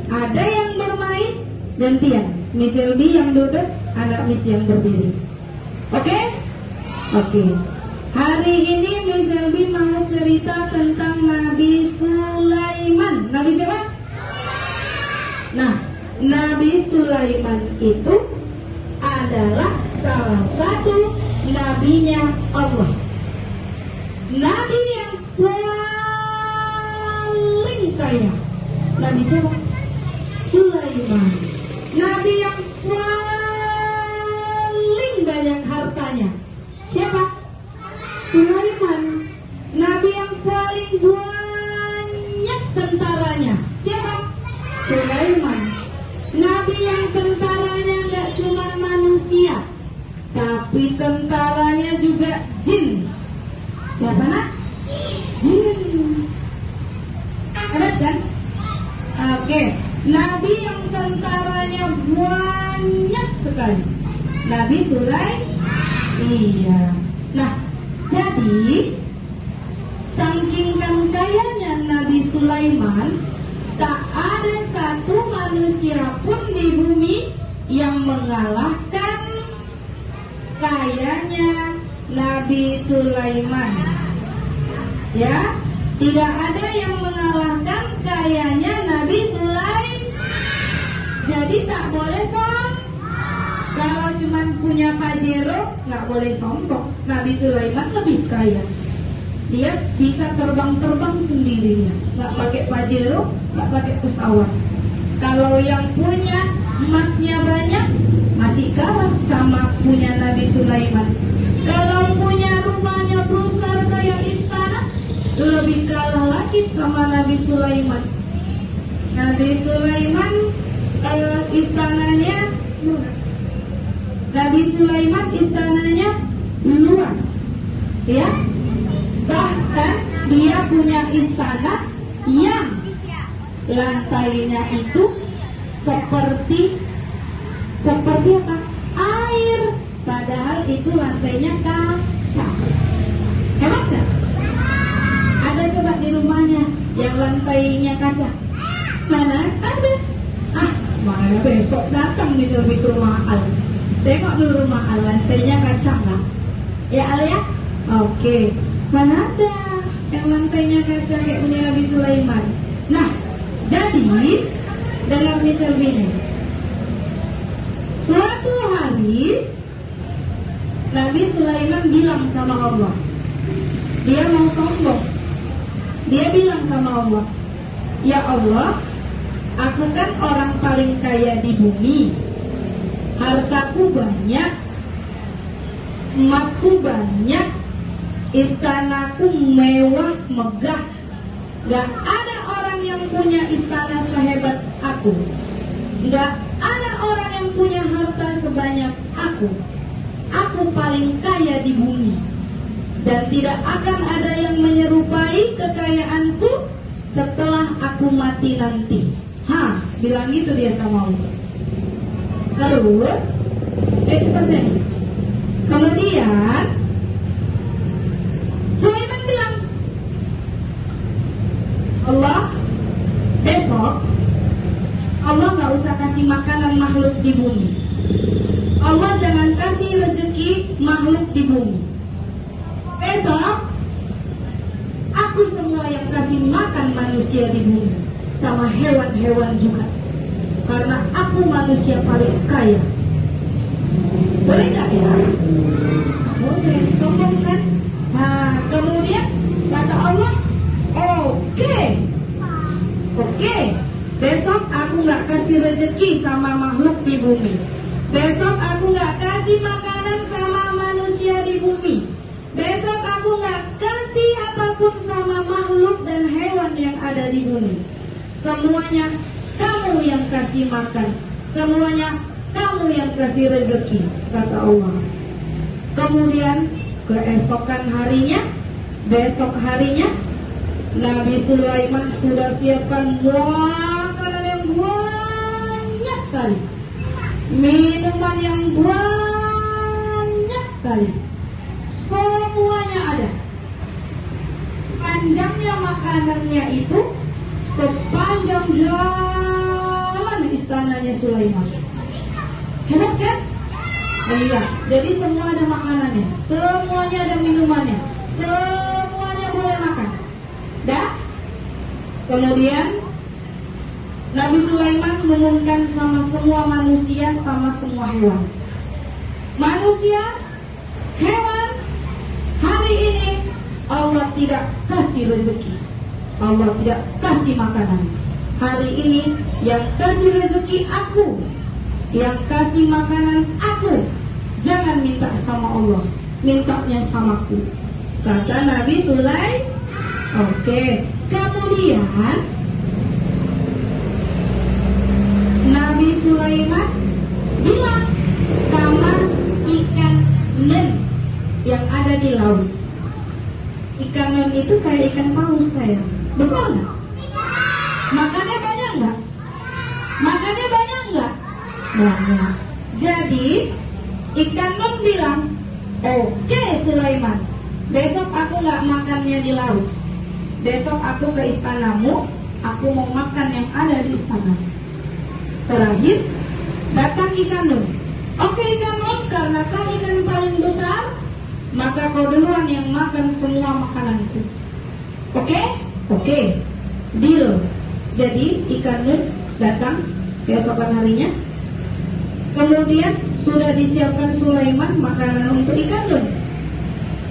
Ada yang bermain gantian. Miss Elbi yang duduk, anak Miss yang berdiri. Oke? Oke. Hari ini Miss Elbi mau cerita tentang Nabi Sulaiman. Nabi siapa? Nah, Nabi Sulaiman itu adalah salah satu nabinya Allah. Nabi yang paling kaya. Nabi siapa? Sulaiman. Nabi yang paling banyak hartanya. Siapa? Sulaiman. Nabi yang paling banyak tentaranya. Siapa? Sulaiman. Nabi yang tentaranya nggak cuma manusia, tapi tentaranya juga jin. Siapa nak? Jin. Hebat kan? Oke. Nabi yang tentaranya banyak sekali. Nabi Sulaiman. Iya. Nah, jadi saking kayanya Nabi Sulaiman, tak ada satu manusia pun di bumi yang mengalahkan kayanya Nabi Sulaiman. Ya, tidak ada yang mengalahkan kayanya Nabi Sulaiman. Jadi tak boleh sombong. Kalau cuma punya Pajero nggak boleh sombong. Nabi Sulaiman lebih kaya. Dia bisa terbang-terbang sendirinya, nggak pakai Pajero, nggak pakai pesawat. Kalau yang punya emasnya banyak, masih kalah sama punya Nabi Sulaiman. Kalau punya rumahnya besar kayak istana, lebih kalah lagi sama Nabi Sulaiman. Nabi Sulaiman istananya, Nabi Sulaiman istananya luas, ya. Bahkan dia punya istana yang lantainya itu seperti apa? Air. Padahal itu lantainya kaca. Hebat gak? Ada coba di rumahnya yang lantainya kaca? Mana? Ada. Mana besok datang nih Selvi ke rumah Al. Tengok dulu rumah Al, lantainya kaca nggak? Ya Al ya? Oke. Mana ada yang lantainya kaca kayak punya Nabi Sulaiman. Nah, jadi dengar nih Selvi ini. Suatu hari Nabi Sulaiman bilang sama Allah, dia mau sombong. Dia bilang sama Allah, ya Allah, aku kan orang paling kaya di bumi, hartaku banyak, emasku banyak, istanaku mewah megah. Gak ada orang yang punya istana sehebat aku. Gak ada orang yang punya harta sebanyak aku. Aku paling kaya di bumi, dan tidak akan ada yang menyerupai kekayaanku setelah aku mati nanti. Bilang gitu dia sama Allah. Terus kemudian Sulaiman bilang, Allah, besok Allah gak usah kasih makanan makhluk di bumi. Allah jangan kasih rezeki makhluk di bumi. Besok aku semua yang kasih makan manusia di bumi, sama hewan-hewan juga, karena aku manusia paling kaya. Boleh gak ya? Boleh, sombong kan? Kemudian kata Allah, Oke, besok aku gak kasih rezeki sama makhluk di bumi. Besok aku gak kasih makanan sama manusia di bumi. Besok aku gak kasih apapun sama makhluk dan hewan yang ada di bumi. Semuanya kamu yang kasih makan, semuanya kamu yang kasih rezeki, kata Allah. Kemudian keesokan harinya, besok harinya, Nabi Sulaiman sudah siapkan makanan yang banyak kali, minuman yang banyak kali, semuanya ada. Panjangnya makanannya itu sepanjang jalan Sulaiman. Hebat kan? Iya, jadi semua ada makanannya, semuanya ada minumannya, semuanya boleh makan. Dah. Kemudian Nabi Sulaiman mengumumkan sama semua manusia, sama semua hewan. Manusia, hewan, hari ini Allah tidak kasih rezeki, Allah tidak kasih makanan. Hari ini yang kasih rezeki aku, yang kasih makanan aku. Jangan minta sama Allah, mintanya samaku, kata Nabi Sulaiman. Oke. Kemudian Nabi Sulaiman bilang sama ikan nun yang ada di laut. Ikan nun itu kayak ikan paus sayang. Besar nggak? Makannya banyak nggak? Makannya banyak nggak? Banyak. Jadi ikan nun bilang, oke Sulaiman, besok aku nggak makannya di laut. Besok aku ke istanamu, aku mau makan yang ada di istana. Terakhir datang ikan nun. Oke ikan nun, karena kau ikan paling besar, maka kau duluan yang makan semua makananku. Oke? Oke. Deal. Jadi ikan nun datang keesokan harinya. Kemudian sudah disiapkan Sulaiman makanan untuk ikan nun.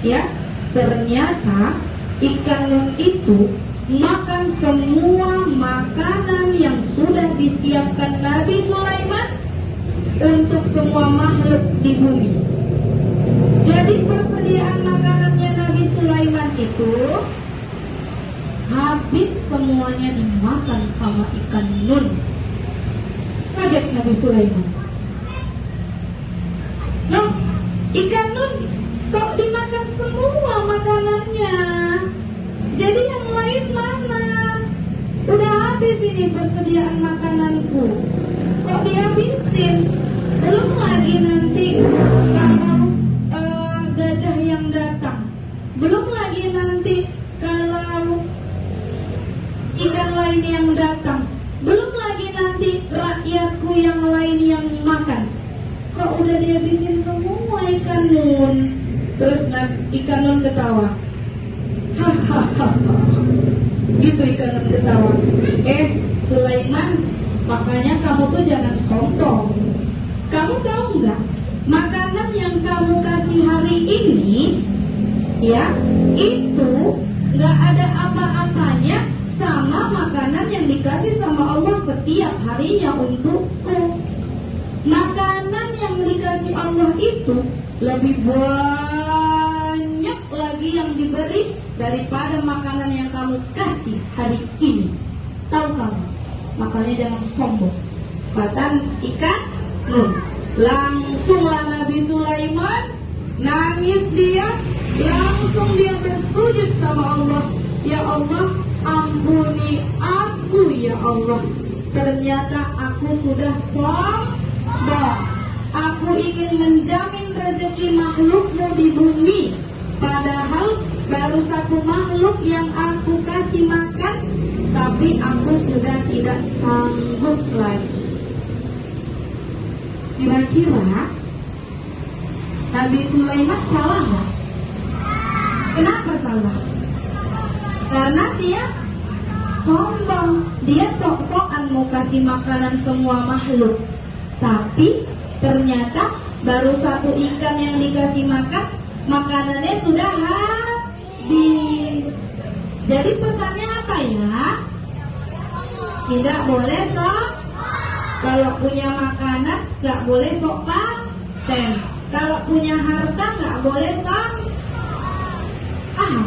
Ya, ternyata ikan nun itu makan semua makanan yang sudah disiapkan Nabi Sulaiman untuk semua makhluk di bumi. Jadi persediaan makanannya Nabi Sulaiman itu habis semuanya dimakan sama ikan nun. Kaget Nabi Sulaiman. Loh, ikan nun kok dimakan semua makanannya? Jadi yang lain mana? Udah habis ini persediaan makananku, kok dihabisin? Belum lagi nanti kalau gajah yang datang, belum lagi nanti kalau ikan lain yang datang, belum lagi nanti rakyatku yang lain yang makan. Kok udah dihabisin semua ikan nun? Terus ikan nun ketawa. Hahaha. Gitu ikan nun ketawa. Sulaiman, makanya kamu tuh jangan sombong. Kamu tahu nggak, makanan yang kamu kasih hari ini, ya, itu nggak ada apa-apanya sama makanan yang dikasih sama Allah setiap harinya untukku. Makanan yang dikasih Allah itu lebih banyak lagi yang diberi daripada makanan yang kamu kasih hari ini. Tahu kamu? Makanya jangan sombong. Kata ikan nun. Langsunglah Nabi Sulaiman nangis dia, langsung dia bersujud sama Allah. Ya Allah, ampuni aku ya Allah. Ternyata aku sudah sombong. Aku ingin menjamin rezeki makhlukmu di bumi, padahal baru satu makhluk yang aku kasih makan, tapi aku sudah tidak sanggup lagi. Kira-kira Nabi Sulaiman salah nggak? Kenapa salah? Karena dia sombong, dia sok-sokan mau kasih makanan semua makhluk, tapi ternyata baru satu ikan yang dikasih makan, makanannya sudah habis. Jadi pesannya apa ya? Tidak boleh sok. Kalau punya makanan gak boleh sok paten. Kalau punya harta gak boleh sok paham.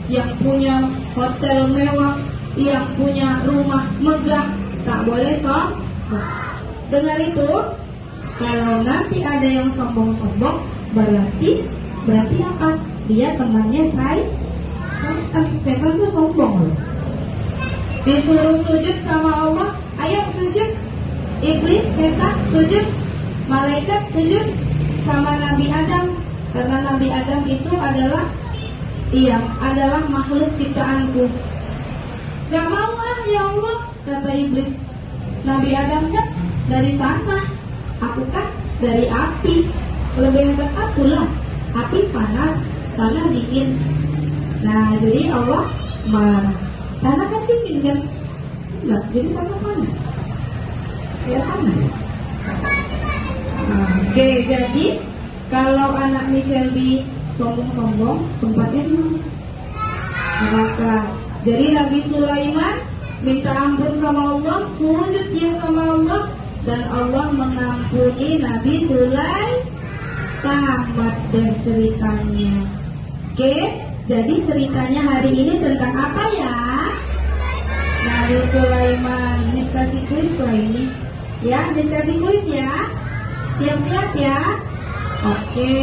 Yang punya hotel mewah, yang punya rumah megah, gak boleh sok. Dengar itu. Kalau nanti ada yang sombong-sombong, berarti apa? Dia temannya setan tuh sombong loh. Disuruh sujud sama Allah, ayo sujud. Iblis, setan sujud, malaikat sujud sama Nabi Adam, karena Nabi Adam itu adalah makhluk ciptaanku. Gak mau ya Allah, kata iblis. Nabi Adam kan dari tanah, aku kan dari api. Lebih hebat akulah, api panas, tanah dingin. Nah, jadi Allah marah. Tanah kan dingin kan? Enggak, jadi tanah panas. Ya panas. Oke, jadi kalau anak Miss Selby sombong-sombong, tempatnya di mana? Neraka. Jadi Nabi Sulaiman minta ampun sama Allah, sujud dia sama Allah, dan Allah mengampuni Nabi Sulaiman. Tamat deh ceritanya. Oke, jadi ceritanya hari ini tentang apa ya? Nabi Sulaiman. Miss kasih kuis lah ini. Ya, Miss kasih kuis ya. Siap-siap ya. Oke.